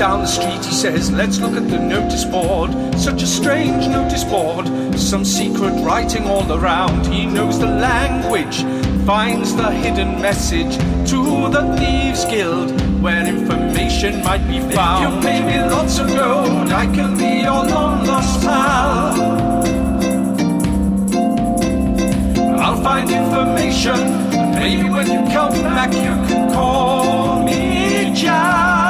down the street, he says, let's look at the notice board. Such a strange notice board, some secret writing all around. He knows the language, finds the hidden message to the Thieves Guild, where information might be found. If you pay me lots of gold, I can be your long lost pal. I'll find information, and maybe when you come back you can call me Jal.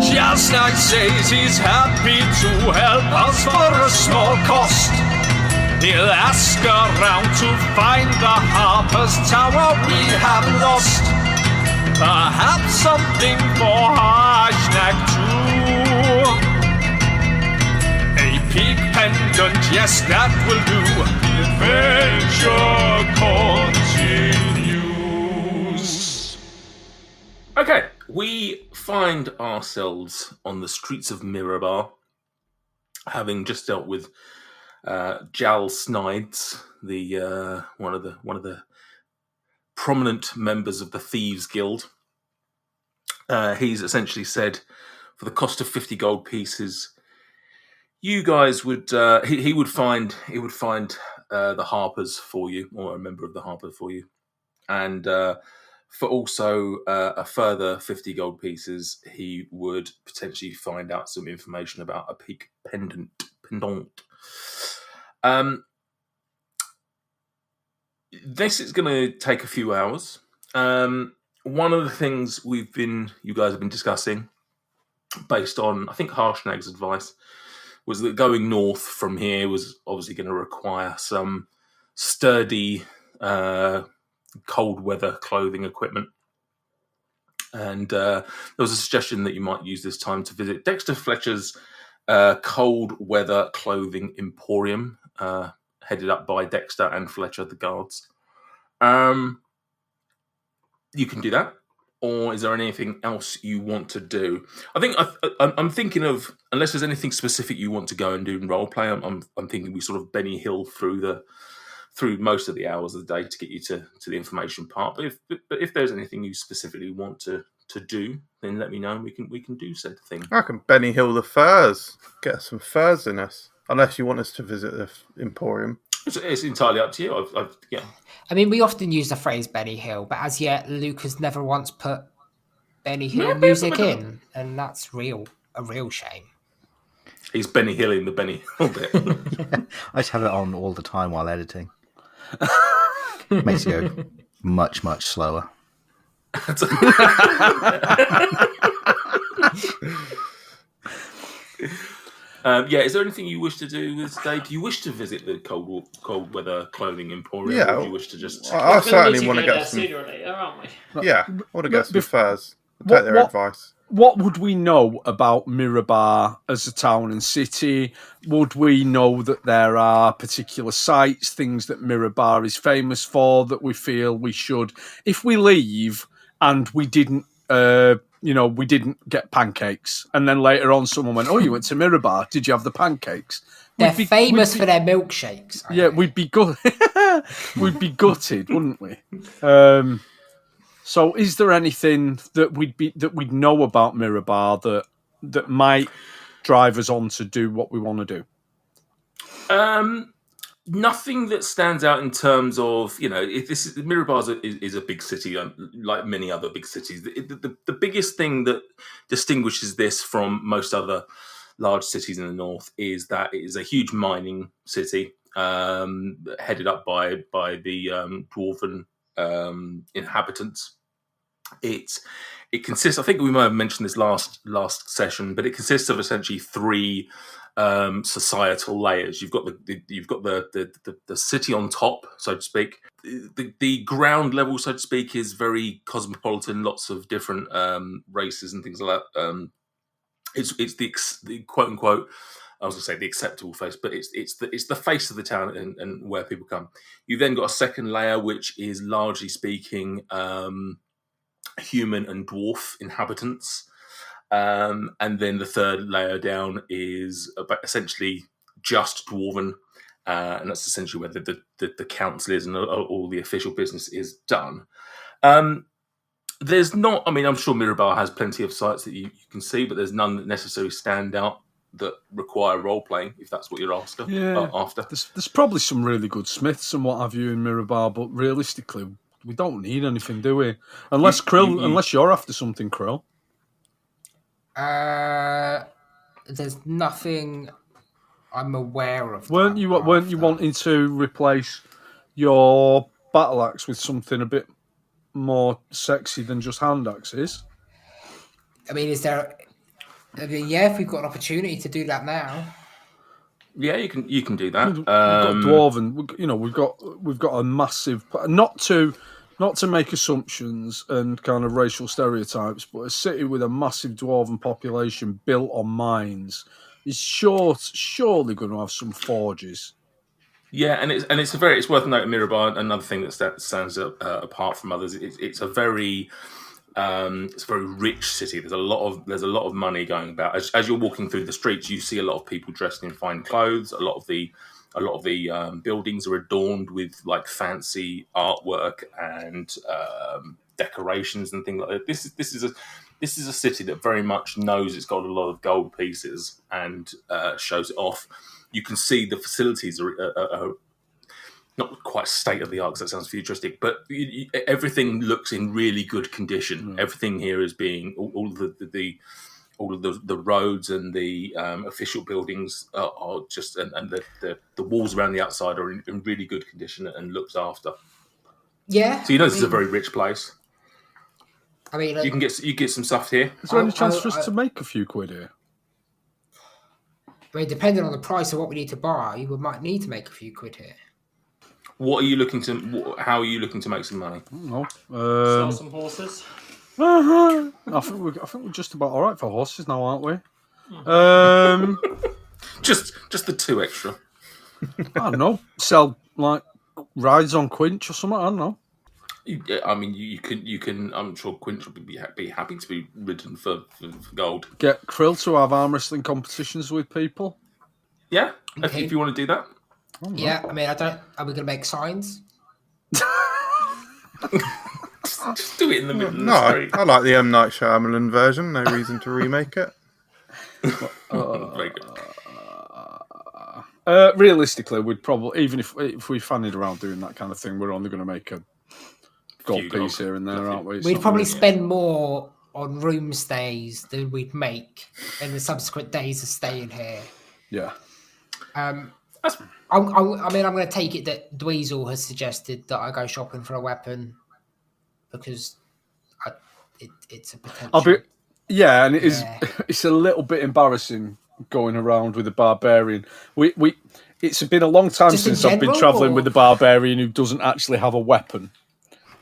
Jal's Knight says he's happy to help us for a small cost. He'll ask around to find the Harper's Tower we have lost. Perhaps something for Hashtag 2. A peak pendant, yes, that will do. The adventure continues. Okay, we find ourselves on the streets of Mirabar, having just dealt with Jal Snides, the one of the prominent members of the Thieves Guild. He's essentially said, for the cost of 50 gold pieces, you guys would he would find the Harpers for you, or a member of the Harper for you, and for also a further 50 gold pieces, he would potentially find out some information about a peak pendant. This is going to take a few hours. One of the things you guys have been discussing, based on, I think, Harshnag's advice, was that going north from here was obviously going to require some sturdy cold weather clothing equipment. And there was a suggestion that you might use this time to visit Dexter Fletcher's cold weather clothing emporium, headed up by Dexter and Fletcher, the guards. You can do that, or is there anything else you want to do? I think I'm thinking of, unless there's anything specific you want to go and do in role play, I'm thinking we sort of Benny Hill through most of the hours of the day to get you to the information part. But if there's anything you specifically want to do, then let me know and we can do said thing. I can Benny Hill the furs. Get some furs in us. Unless you want us to visit the Emporium. It's entirely up to you. Yeah. I mean, we often use the phrase Benny Hill, but as yet, Luke has never once put Benny Hill music in, and that's a real shame. He's Benny Hilling the Benny Hill bit. Yeah, I just have it on all the time while editing. Makes it go much, much slower. Is there anything you wish to do with today? Do you wish to visit the cold weather clothing emporium? Yeah, or do you wish to just? I certainly want to get some. Sooner or later, aren't we? Yeah, I want to get some furs. Take their advice. What would we know about Mirabar as a town and city? Would we know that there are particular sites, things that Mirabar is famous for, that we feel we should, if we leave and we didn't, we didn't get pancakes, and then later on someone went, "Oh, you went to Mirabar? Did you have the pancakes?" They're famous for their milkshakes. Yeah, we'd be good. We'd be gutted, wouldn't we? So, is there anything that we'd know about Mirabar that might drive us on to do what we want to do? Nothing that stands out in terms of, if Mirabar is a big city, like many other big cities. The biggest thing that distinguishes this from most other large cities in the north is that it is a huge mining city, headed up by the dwarven inhabitants. It consists, I think we might have mentioned this last session, but it consists of essentially three societal layers. You've got the city on top, so to speak. The ground level, so to speak, is very cosmopolitan. Lots of different races and things like that. It's the quote unquote, I was going to say the acceptable face, but it's the face of the town and where people come. You've then got a second layer, which is largely speaking human and dwarf inhabitants. And then the third layer down is essentially just dwarven, and that's essentially where the council is and all the official business is done. There's not. I mean, I'm sure Mirabar has plenty of sites that you can see, but there's none that necessarily stand out that require role playing. If that's what you're after. Yeah, After. there's probably some really good smiths and what have you in Mirabar, but realistically, we don't need anything, do we? Unless unless you're after something, Krill. There's nothing I'm aware of. Weren't you wanting to replace your battle axe with something a bit more sexy than just hand axes? I mean, yeah, if we've got an opportunity to do that now. Yeah, you can do that. We've got dwarven. We've got a massive. Not to make assumptions and kind of racial stereotypes, but a city with a massive dwarven population built on mines is surely going to have some forges. Yeah, and it's worth noting, Mirabar. Another thing that stands apart from others, it's a very rich city. There's a lot of money going about. As you're walking through the streets, you see a lot of people dressed in fine clothes. A lot of the buildings are adorned with like fancy artwork and decorations and things like that. This is a city that very much knows it's got a lot of gold pieces and shows it off. You can see the facilities are not quite state of the art, because that sounds futuristic, but everything looks in really good condition. Everything here is being all of the roads and the official buildings are just, and the walls around the outside are in really good condition and looked after. Yeah. So this is a very rich place. I mean, you get some stuff here. Is there any chance for us to make a few quid here? I mean, depending on the price of what we need to buy, we might need to make a few quid here. What are you looking to? How are you looking to make some money? Sell some horses. I think we're just about all right for horses now, aren't we? Just the 2 extra. I don't know. Sell like rides on Quinch or something. I don't know. I mean, you can. I'm sure Quinch would be happy to be ridden for gold. Get Krill to have arm wrestling competitions with people. Yeah, if you want to do that. Yeah, I mean, are we going to make signs? Just do it in the middle of the street. I like the M. Night Shyamalan version. No reason to remake it. Very good. Realistically, we'd probably, even if we fannied around doing that kind of thing, we're only going to make a gold piece here and there, aren't we? We'd probably spend more on room stays than we'd make in the subsequent days of staying here. Yeah. I mean, I'm going to take it that Dweezil has suggested that I go shopping for a weapon because it's a potential. And it's a little bit embarrassing going around with a barbarian. It's been a long time since I've been travelling with a barbarian who doesn't actually have a weapon.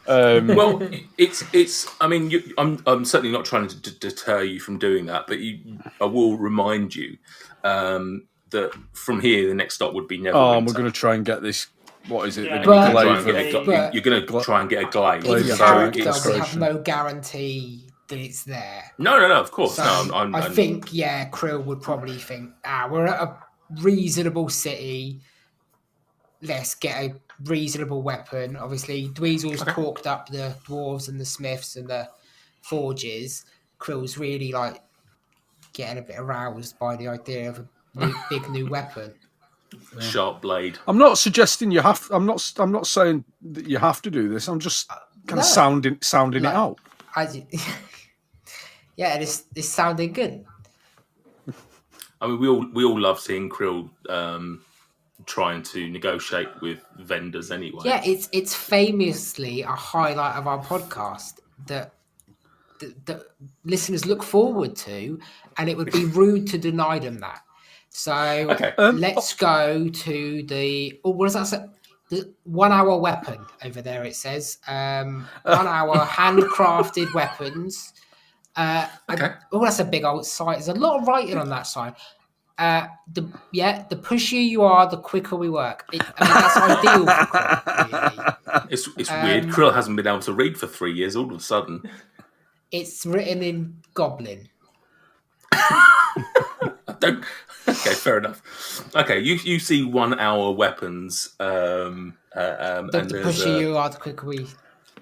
Well, it's. I mean, I'm certainly not trying to deter you from doing that, but I will remind you that from here the next stop would be Neverwinter. Oh, and we're going to try and get this. What is it? You're going to try and get a glaive. We have no guarantee that it's there. No, of course. So I think, Krill would probably think, we're at a reasonable city. Let's get a reasonable weapon. Obviously, Dweezil's talked up the dwarves and the smiths and the forges. Krill's really getting a bit aroused by the idea of a big new weapon. Sharp blade. I'm not suggesting you have. I'm not saying that you have to do this. I'm just kind of sounding it out. It's sounding good. I mean, we all love seeing Krill trying to negotiate with vendors anyway. Yeah, it's famously a highlight of our podcast that the listeners look forward to, and it would be rude to deny them that. So let's go to the what does that say? The 1 hour weapon over there. It says 1 hour handcrafted weapons. That's a big old site. There's a lot of writing on that side. The pushier you are, the quicker we work. That's ideal for Krill, really. It's weird. Krill hasn't been able to read for 3 years. All of a sudden, it's written in Goblin. Okay, fair enough. Okay, you see 1 hour weapons. The pushier you are, the quicker we.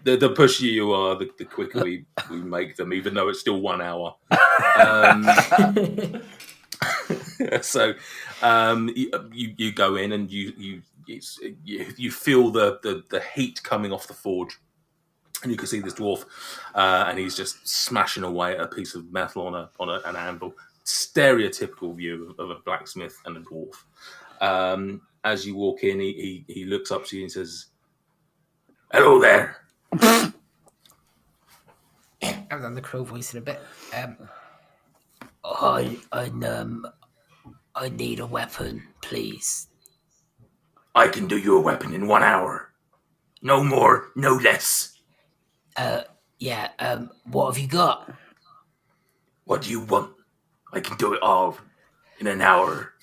The pushier you are, the quicker we make them, even though it's still 1 hour. So you go in and you feel the heat coming off the forge, and you can see this dwarf, and he's just smashing away at a piece of metal on an anvil. Stereotypical view of a blacksmith and a dwarf. As you walk in, he looks up to you and says, "Hello there." I've done the crow voice in a bit. I need a weapon, please. I can do you a weapon in 1 hour. No more, no less. What have you got? What do you want? I can do it all in an hour.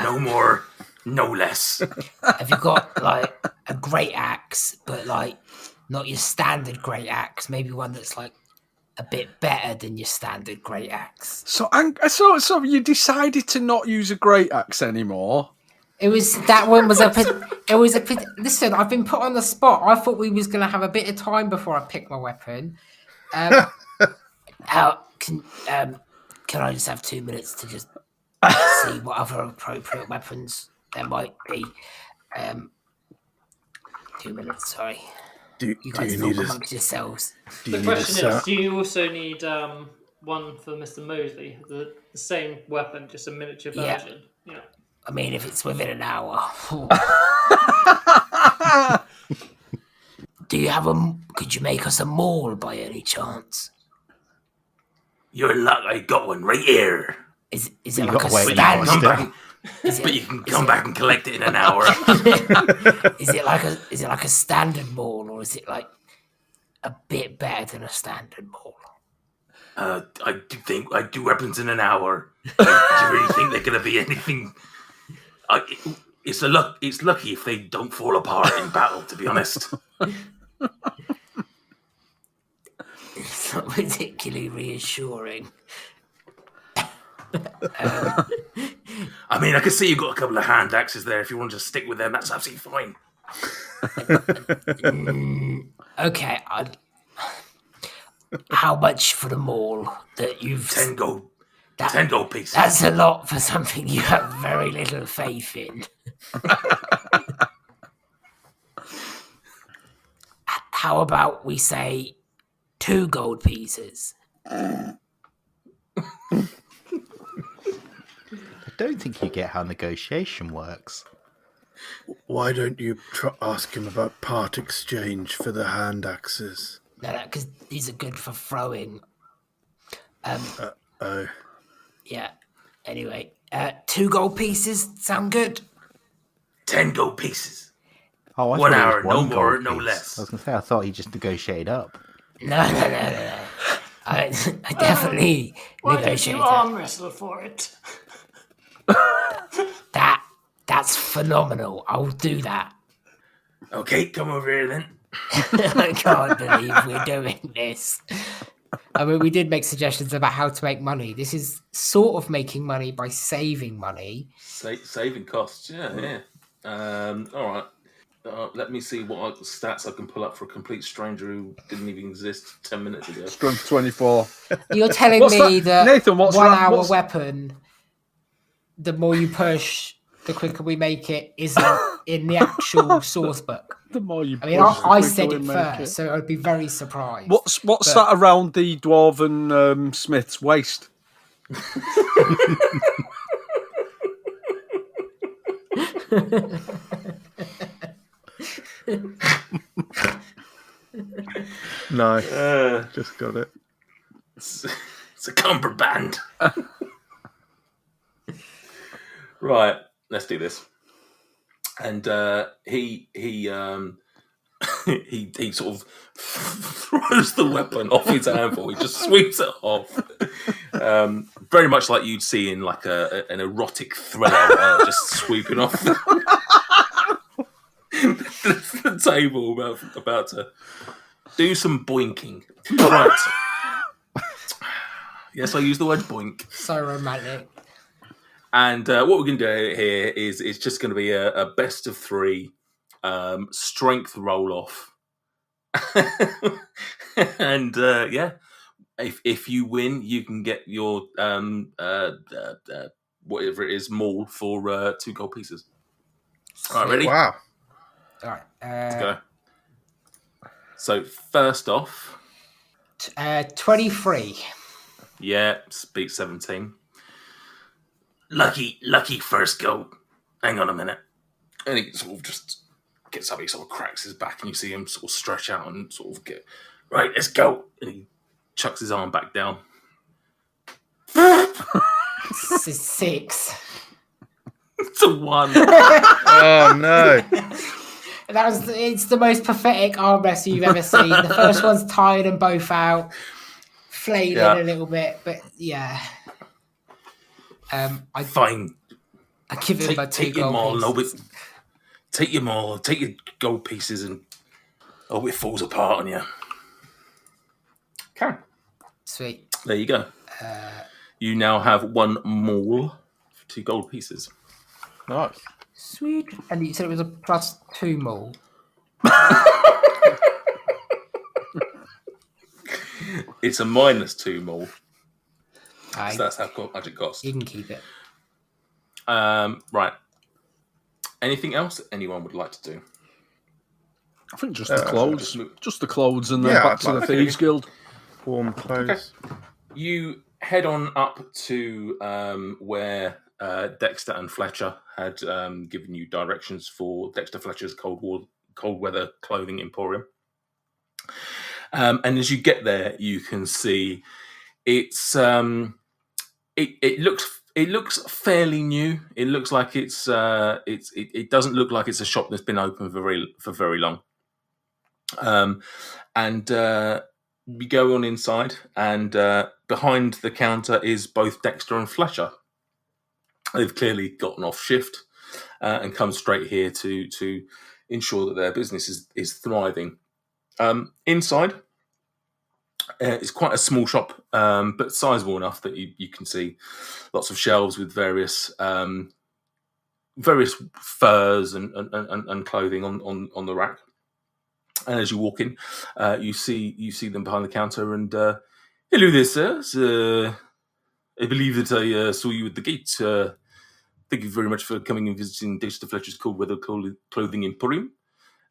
No more, no less. Have you got, like, a great axe, but, like, not your standard great axe? Maybe one that's, like, a bit better than your standard great axe. So you decided to not use a great axe anymore? Listen, I've been put on the spot. I thought we was going to have a bit of time before I pick my weapon. Can I just have 2 minutes to just see what other appropriate weapons there might be? 2 minutes, sorry. You guys talk amongst yourselves. The question is, do you also need one for Mr. Mosley? The same weapon, just a miniature version? Yeah. I mean, if it's within an hour. Do you have could you make us a maul by any chance? You're in luck, I got one right here. Is it like a standard? But you can come back and collect it in an hour. Is it like a standard maul, or is it like a bit better than a standard maul? I do weapons in an hour. Do you really think they're going to be anything? It's lucky if they don't fall apart in battle, to be honest. It's not particularly reassuring. I mean, I can see you've got a couple of hand axes there. If you want to just stick with them, that's absolutely fine. Okay. How much for the maul that you've... 10 gold. 10 gold pieces. That's a lot for something you have very little faith in. How about we say 2 gold pieces? I don't think you get how negotiation works. Why don't you ask him about part exchange for the hand axes? No, because these are good for throwing. Yeah. Anyway, 2 gold pieces sound good. 10 gold pieces. Oh, I 1 thought it hour, was one no more, gold no piece. less. I was going to say, I thought he just negotiated up. No. I definitely Why negotiated. did you arm wrestle for it? That's phenomenal. I'll do that. Okay, come over here then. I can't believe we're doing this. I mean, we did make suggestions about how to make money. This is sort of making money by saving money. Saving costs, yeah. All right. Let me see what stats I can pull up for a complete stranger who didn't even exist 10 minutes ago. Strength 24. You're telling me that Nathan, what's 1 that? hour weapon, the more you push, the quicker we make it, isn't in the actual source book. The more you push, I said it first, so I'd be very surprised. What's that around the dwarven smith's waist? No, just got it. It's a cummerbund. Right, let's do this. And he sort of throws the weapon off his anvil. He just sweeps it off. Very much like you'd see in like an erotic thriller, just sweeping off the table, about to do some boinking. Right. Yes, I use the word boink. So romantic. And what we're going to do here is just going to be a best of 3 strength roll off. And if you win, you can get your whatever it is maul for 2 gold pieces. All right, ready? Wow. All right. Let's go. So first off, 23. yeah, beat 17. Lucky first goal. Hang on a minute. And he sort of just gets up, he sort of cracks his back, and you see him sort of stretch out and sort of get, right, let's go. And he chucks his arm back down. 6. It's a 1. Oh no. It's the most pathetic arm wrestle you've ever seen. The first one's tired and both out, flailing a little bit, but yeah. Fine. I give him my 2 gold pieces. Take your maul, take your gold pieces, and it falls apart on you. Okay. Sweet. There you go. You now have 1 maul for 2 gold pieces. Nice. Sweet. And you said it was a +2 maul. It's a -2 maul. Aye. So that's how much it costs. You can keep it. Right. Anything else that anyone would like to do? I think just the clothes. Just the clothes and then back to the Thieves Guild. Warm clothes. Okay. You head on up to where Dexter and Fletcher had given you directions for Dexter Fletcher's cold weather clothing emporium. And as you get there, you can see it's it looks fairly new. It looks like it doesn't look like it's a shop that's been open for very long. And we go on inside, and behind the counter is both Dexter and Fletcher. They've clearly gotten off shift and come straight here to ensure that their business is thriving. Inside, it's quite a small shop, but sizable enough that you can see lots of shelves with various furs and clothing on the rack. And as you walk in, you see them behind the counter. And hello there, sir. I believe that I saw you at the gate. Thank you very much for coming and visiting Dexter Fletcher's Cold Weather Clothing Emporium.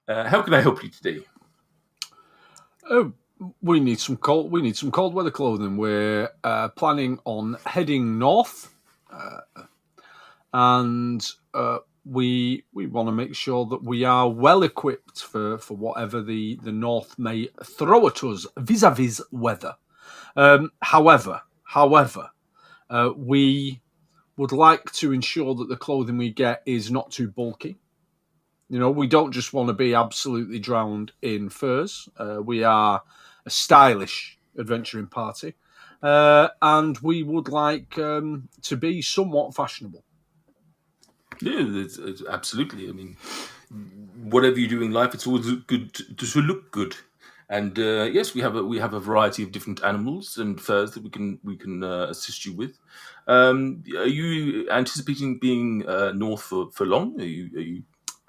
How can I help you today? We need some cold weather clothing. We're planning on heading north, and we want to make sure that we are well equipped for whatever the north may throw at us vis-a-vis weather. However, we would like to ensure that the clothing we get is not too bulky. You know, we don't just want to be absolutely drowned in furs. We are a stylish adventuring party, and we would like to be somewhat fashionable. Yeah, it's absolutely. I mean, whatever you do in life, it's always good to look good. And yes, we have a variety of different animals and furs that we can assist you with. Are you anticipating being north for long?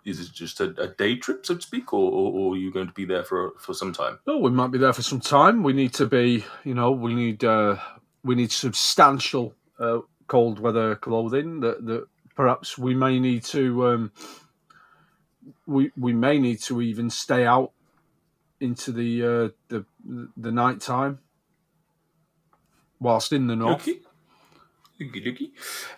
Is it just a day trip, so to speak, or are you going to be there for some time? No, we might be there for some time. We need to be, we need substantial cold weather clothing that perhaps we may need to we may need to even stay out into the night time whilst in the north. Okay.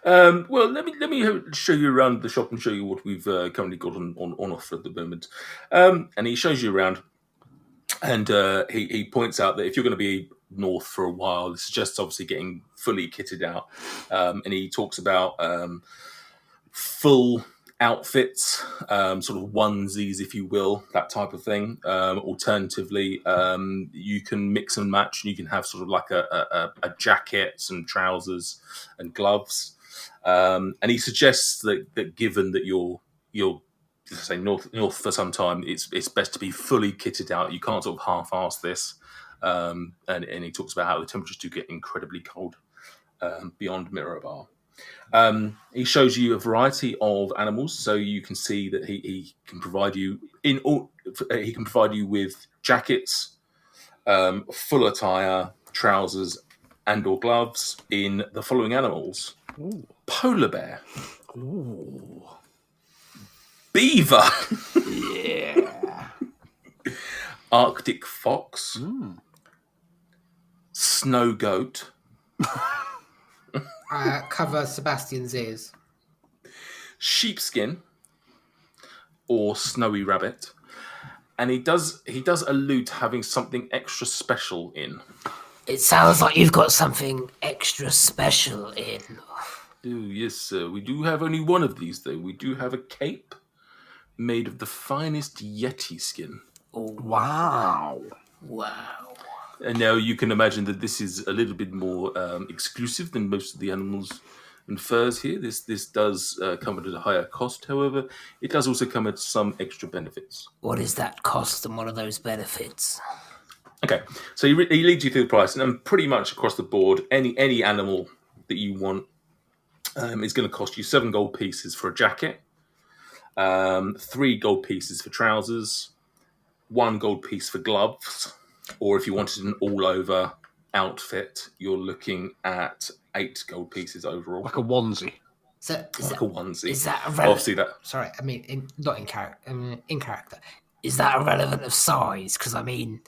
Well, let me show you around the shop and show you what we've currently got on offer at the moment. And he shows you around, and he points out that if you're going to be north for a while, it's just obviously getting fully kitted out. And he talks about full outfits, sort of onesies, if you will, that type of thing. Alternatively, you can mix and match, and you can have sort of like a jacket, some trousers, and gloves. And he suggests that given that you're say north for some time, it's best to be fully kitted out. You can't sort of half-ass this. And he talks about how the temperatures do get incredibly cold beyond Mirabar. He shows you a variety of animals, so you can see that he can provide you with jackets, full attire, trousers, and/or gloves in the following animals: polar bear, beaver, Arctic fox, snow goat, Cover Sebastian's ears. sheepskin, or snowy rabbit. And he does allude to having something extra special in. It sounds like you've got something extra special in. Oh, yes, sir. We do have only one of these, though. We do have a cape made of the finest yeti skin. Oh, Wow. wow. And now you can imagine that this is a little bit more exclusive than most of the animals and furs here. This does come at a higher cost, however. It does also come at some extra benefits. What is that cost and what are those benefits? Okay, so he leads you through the price, and pretty much across the board, any animal that you want is going to cost you 7 gold pieces for a jacket, 3 gold pieces for trousers, 1 gold piece for gloves, or if you wanted an all-over outfit, you're looking at 8 gold pieces overall. Like a onesie. So, A onesie. Is that Obviously that. Sorry, I mean, not in character. In character, is that irrelevant of size? Because I mean,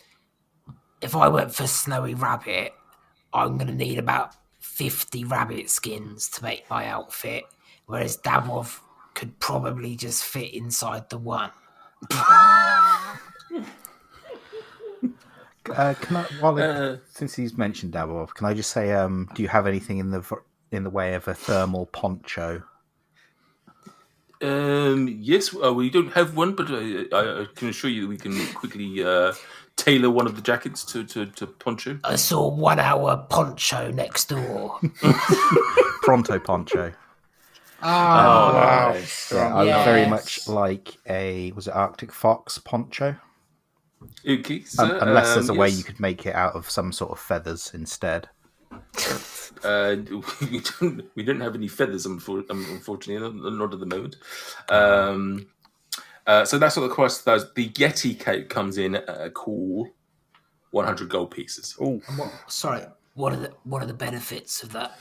if I went for snowy rabbit, I'm going to need about 50 rabbit skins to make my outfit, whereas Dabov could probably just fit inside the one. Can I, since he's mentioned Dabov, can I just say, do you have anything in the way of a thermal poncho? Yes, we don't have one, but I can assure you that we can quickly tailor one of the jackets to poncho. I saw 1 hour poncho next door. Pronto poncho. Wow. Yeah, I would very much like was it Arctic fox poncho? Okay, so, Unless there's a way yes. you could make it out of some sort of feathers instead. We don't have any feathers, unfortunately, not at the moment. So that's what the cost of those. The Yeti cape comes in at a cool 100 gold pieces. Oh, What are the benefits of that?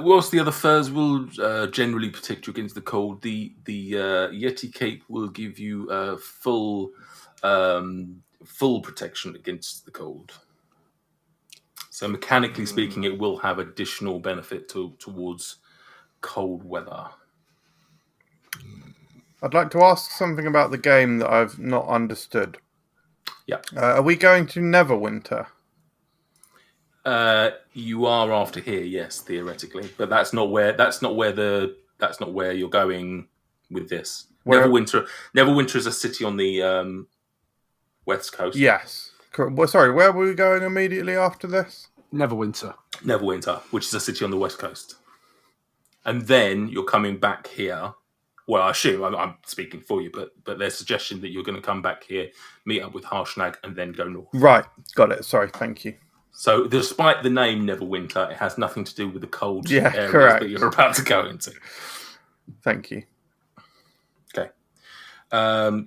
Whilst the other furs will generally protect you against the cold, the Yeti cape will give you full protection against the cold. So mechanically speaking, it will have additional benefit towards cold weather. I'd like to ask something about the game that I've not understood. Yeah. Are we going to Neverwinter? You are after here, yes, theoretically, but that's not where you're going with this. Neverwinter is a city on the west coast. Yes. Well, sorry, where were we going immediately after this? Neverwinter, which is a city on the west coast, and then you're coming back here. Well, I assume I'm speaking for you, but there's suggestion that you're going to come back here, meet up with Harshnag, and then go north. Right, got it. Sorry, thank you. So, despite the name Neverwinter, it has nothing to do with the cold areas correct. that you're about to go into. Thank you. Okay.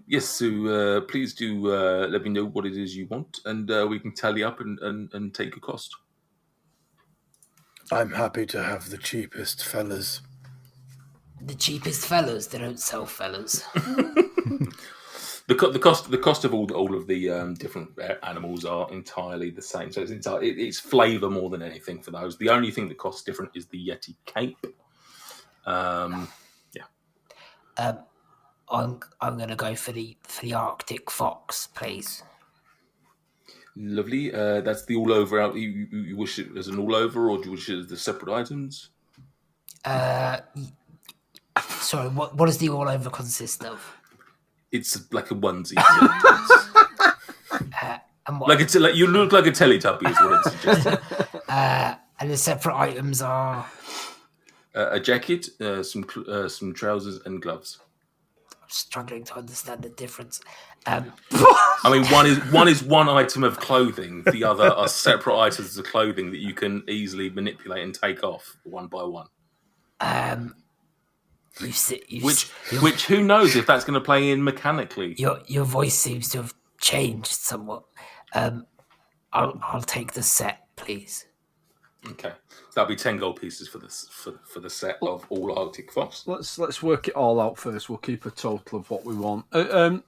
Yes, so please do let me know what it is you want, and we can tally up and take a cost. I'm happy to have the cheapest fellas. The cheapest fellas? They don't sell fellas. The cost of all of the different animals are entirely the same. So it's flavour more than anything for those. The only thing that costs different is the Yeti cape. I'm going to go for the Arctic fox, please. Lovely. That's the all over out. You wish it as an all over, or do you wish it as the separate items? Sorry, what does the all over consist of? It's like a onesie. And what, like you look like a Teletubby is what it suggests. and the separate items are A jacket, some trousers, and gloves. I'm struggling to understand the difference. I mean, one is one item of clothing. The other are separate items of clothing that you can easily manipulate and take off one by one. Which Which who knows if that's going to play in mechanically? Your voice seems to have changed somewhat. I'll take the set, please. Okay, so that'll be 10 gold pieces for this for the set of all Arctic Fox. Let's work it all out first. We'll keep a total of what we want. I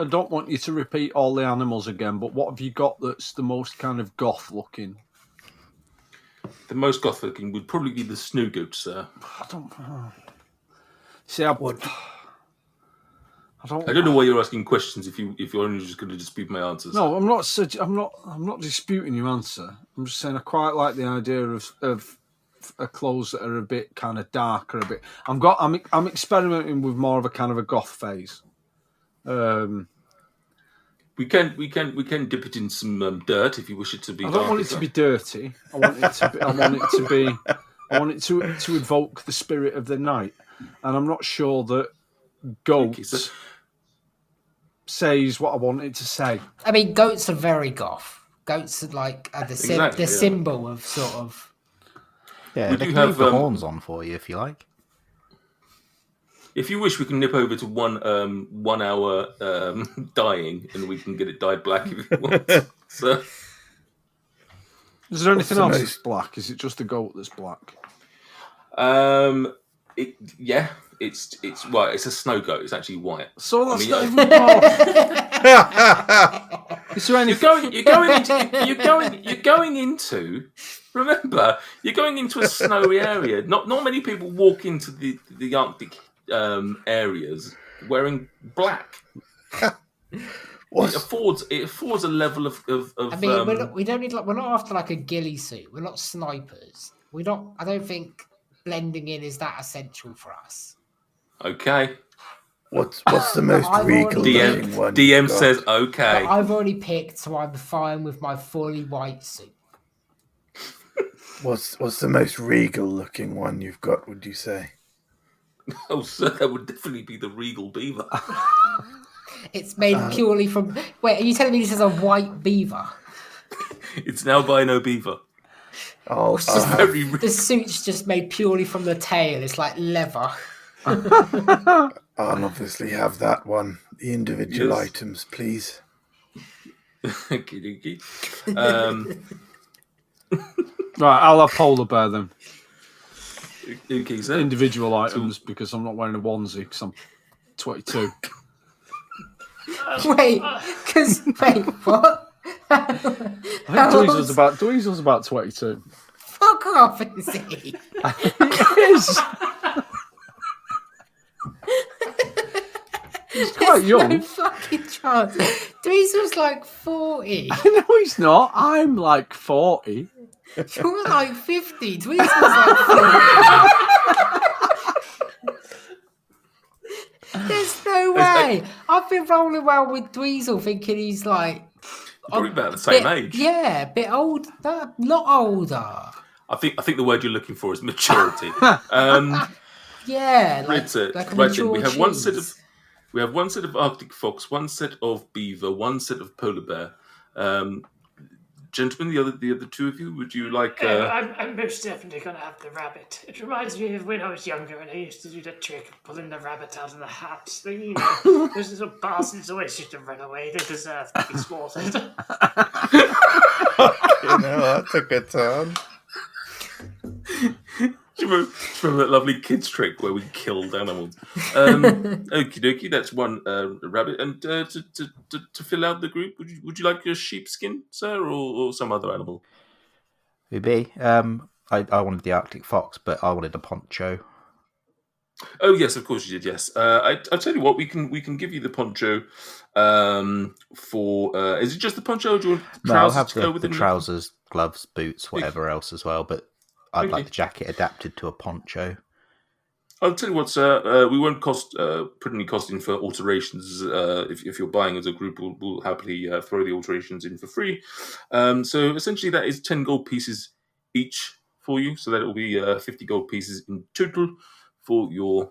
don't want you to repeat all the animals again, but what have you got that's the most kind of goth looking? The most goth looking would probably be the Snoogoot, sir. I don't see. I don't know why you're asking questions if you're only just going to dispute my answers. No, I'm not disputing your answer. I'm just saying I quite like the idea of clothes that are a bit kind of darker, a bit. I'm experimenting with more of a kind of a goth phase. We can dip it in some dirt if you wish it to be. I don't want it to be dirty. I want it to evoke the spirit of the night, and I'm not sure that goats says what I want it to say. I mean, goats are very goth. Goats are like the symbol of sort of. Yeah, they can leave the horns on for you if you like. If you wish, we can nip over to 1 hour dyeing, and we can get it dyed black if you want. So, is there anything else that's black? Is it just the goat that's black? It's a snow goat. It's actually white. So that's not even Is there anything? You're going into. Remember, you're going into a snowy area. Not many people walk into the Arctic areas wearing black. It affords a level of. I mean, we don't need we're not after like a ghillie suit. We're not snipers. I don't think blending in is that essential for us. Okay. What's the most regal looking one? DM says okay. But I've already picked, so I'm fine with my fully white suit. What's the most regal looking one you've got, would you say? Oh, sir, that would definitely be the Regal Beaver. It's made purely from... Wait, are you telling me this is a white beaver? It's an albino beaver. Oh, the suit's just made purely from the tail. It's like leather. I'll obviously have that one. The individual items, please. Okie Right, I'll have polar bear then. Okay, so individual items because I'm not wearing a onesie because I'm 22. Wait, what? I think Dweezil's about 22. Fuck off, is he? He is. He's quite young. No fucking chance. Dweezil's like 40. No, he's not. I'm like 40. You're like 50. Dweezil's like 40. There's no way. I've been rolling around with Dweezil thinking he's like... Probably about the same age. Yeah, a bit old. Not older. I think the word you're looking for is maturity. Yeah, like a mature we have cheese. We have one set of Arctic fox, one set of beaver, one set of polar bear. Gentlemen, the other two of you, would you like... I'm most definitely going to have the rabbit. It reminds me of when I was younger and I used to do the trick of pulling the rabbit out of the hat. Those little bastards always used to run away. They deserve to be slaughtered. That's a good turn. Do you remember that lovely kids trick where we killed animals? Okie dokie, that's one rabbit. And to fill out the group, would you like a sheepskin, sir, or some other animal? Maybe. I wanted the Arctic fox, but I wanted a poncho. Oh yes, of course you did. Yes, I'll tell you what. We can give you the poncho. For is it just the poncho? Or do you want trousers? No, I'll have to go with the trousers, gloves, boots, whatever else as well. But I'd like the jacket adapted to a poncho. I'll tell you what, sir. We won't put any cost in for alterations. If you're buying as a group, we'll happily throw the alterations in for free. So essentially, that is 10 gold pieces each for you. So that will be 50 gold pieces in total for your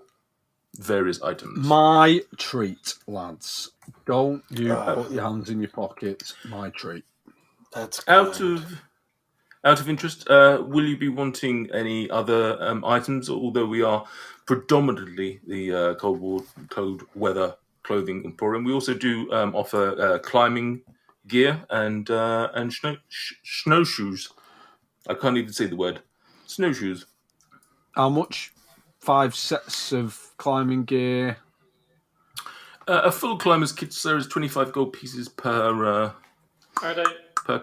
various items. My treat, lads. Don't you put your hands in your pockets. My treat. That's Out of interest, will you be wanting any other items? Although we are predominantly the cold weather clothing emporium. We also do offer climbing gear and snowshoes. I can't even say the word. Snowshoes. How much? 5 sets of climbing gear. A full climber's kit, sir, is 25 gold pieces per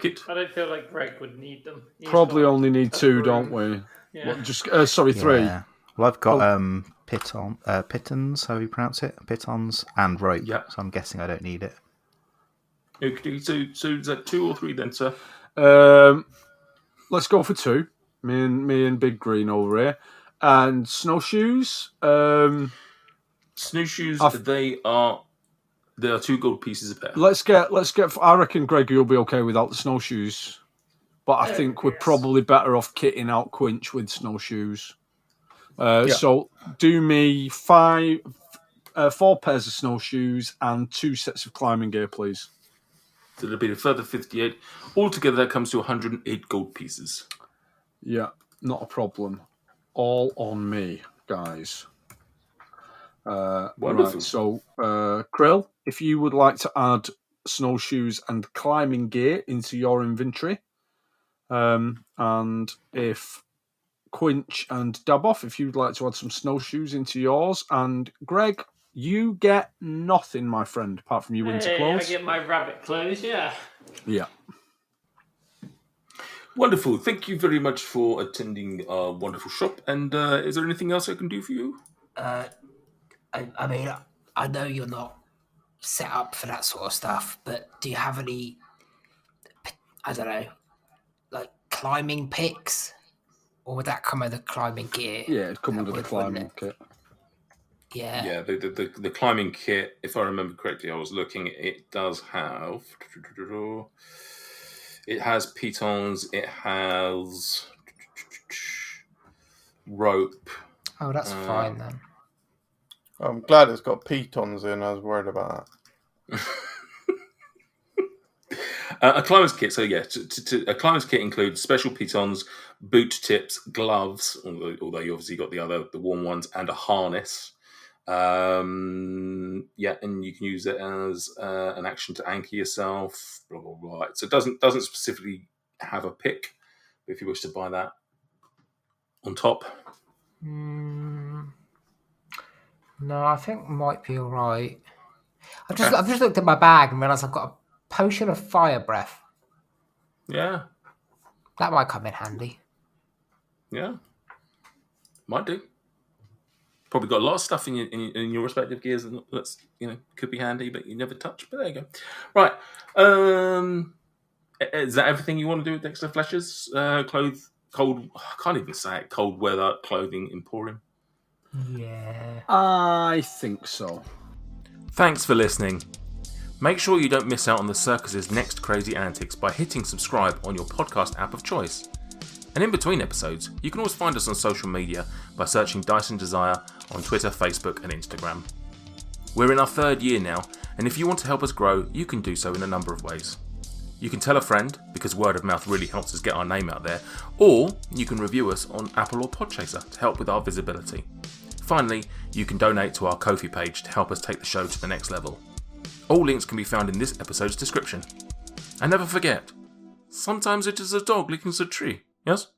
kit. I don't feel like Greg would need them. Probably only need 2, don't we? Yeah. What, 3. Yeah. Well, I've got pitons, how do you pronounce it? Pitons and rope. Yeah. So I'm guessing I don't need it. Okay, so is that 2 or 3 then, sir? Let's go for 2. Me and Big Green over here. And snowshoes. Snowshoes, they are 2 gold pieces a pair. Let's get. I reckon Greg, you'll be okay without the snowshoes, but I think we're probably better off kitting out Quinch with snowshoes. So do me 4 pairs of snowshoes and 2 sets of climbing gear, please. So there'll be a further 58. Altogether, that comes to 108 gold pieces. Yeah, not a problem. All on me, guys. Wonderful. Right, so, Krill, if you would like to add snowshoes and climbing gear into your inventory, and if Quinch and Daboff, if you'd like to add some snowshoes into yours, and Greg, you get nothing, my friend, apart from your winter clothes. I get my rabbit clothes, yeah. Yeah. Wonderful. Thank you very much for attending our wonderful shop. And is there anything else I can do for you? I mean, I know you're not set up for that sort of stuff, but do you have any, I don't know, like climbing picks? Or would that come with the climbing gear? Yeah, it'd come under the climbing kit. Yeah. Yeah, the climbing kit, if I remember correctly, I was looking, it does have... It has pitons, it has rope. Oh, that's fine then. I'm glad it's got pitons in. I was worried about that. A climber's kit. So yeah, a climber's kit includes special pitons, boot tips, gloves. Although you obviously got the warm ones, and a harness. And you can use it as an action to anchor yourself. Blah blah blah. So it doesn't specifically have a pick. But if you wish to buy that on top. No, I think it might be all right. I've just looked at my bag and realised I've got a potion of fire breath. Yeah. That might come in handy. Yeah. Might do. Probably got a lot of stuff in your respective gears that's could be handy, but you never touch. But there you go. Right. Is that everything you want to do with Dexter Fletcher's cold? I can't even say it. Cold weather clothing emporium. Yeah. I think so. Thanks for listening. Make sure you don't miss out on the circus's next crazy antics by hitting subscribe on your podcast app of choice. And in between episodes, you can always find us on social media by searching Dyson Desire on Twitter, Facebook, and Instagram. We're in our 3rd year now, and if you want to help us grow, you can do so in a number of ways. You can tell a friend, because word of mouth really helps us get our name out there, or you can review us on Apple or Podchaser to help with our visibility. Finally, you can donate to our Ko-fi page to help us take the show to the next level. All links can be found in this episode's description. And never forget, sometimes it is a dog licking a tree, yes?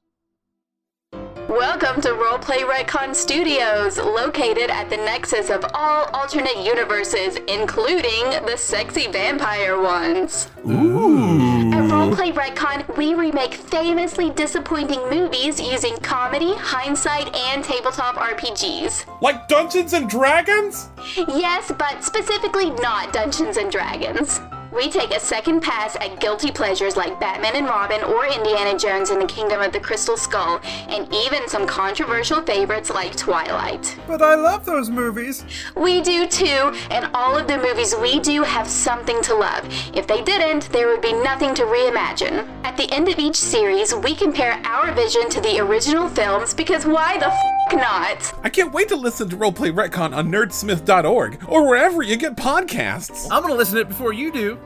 Welcome to Roleplay Retcon Studios, located at the nexus of all alternate universes, including the sexy vampire ones. Ooh. At Roleplay Retcon, we remake famously disappointing movies using comedy, hindsight, and tabletop RPGs. Like Dungeons and Dragons? Yes, but specifically not Dungeons and Dragons. We take a second pass at guilty pleasures like Batman and Robin or Indiana Jones in the Kingdom of the Crystal Skull, and even some controversial favorites like Twilight. But I love those movies. We do too, and all of the movies we do have something to love. If they didn't, there would be nothing to reimagine. At the end of each series, we compare our vision to the original films, because why the not? I can't wait to listen to Roleplay Retcon on nerdsmith.org or wherever you get podcasts. I'm gonna listen to it before you do.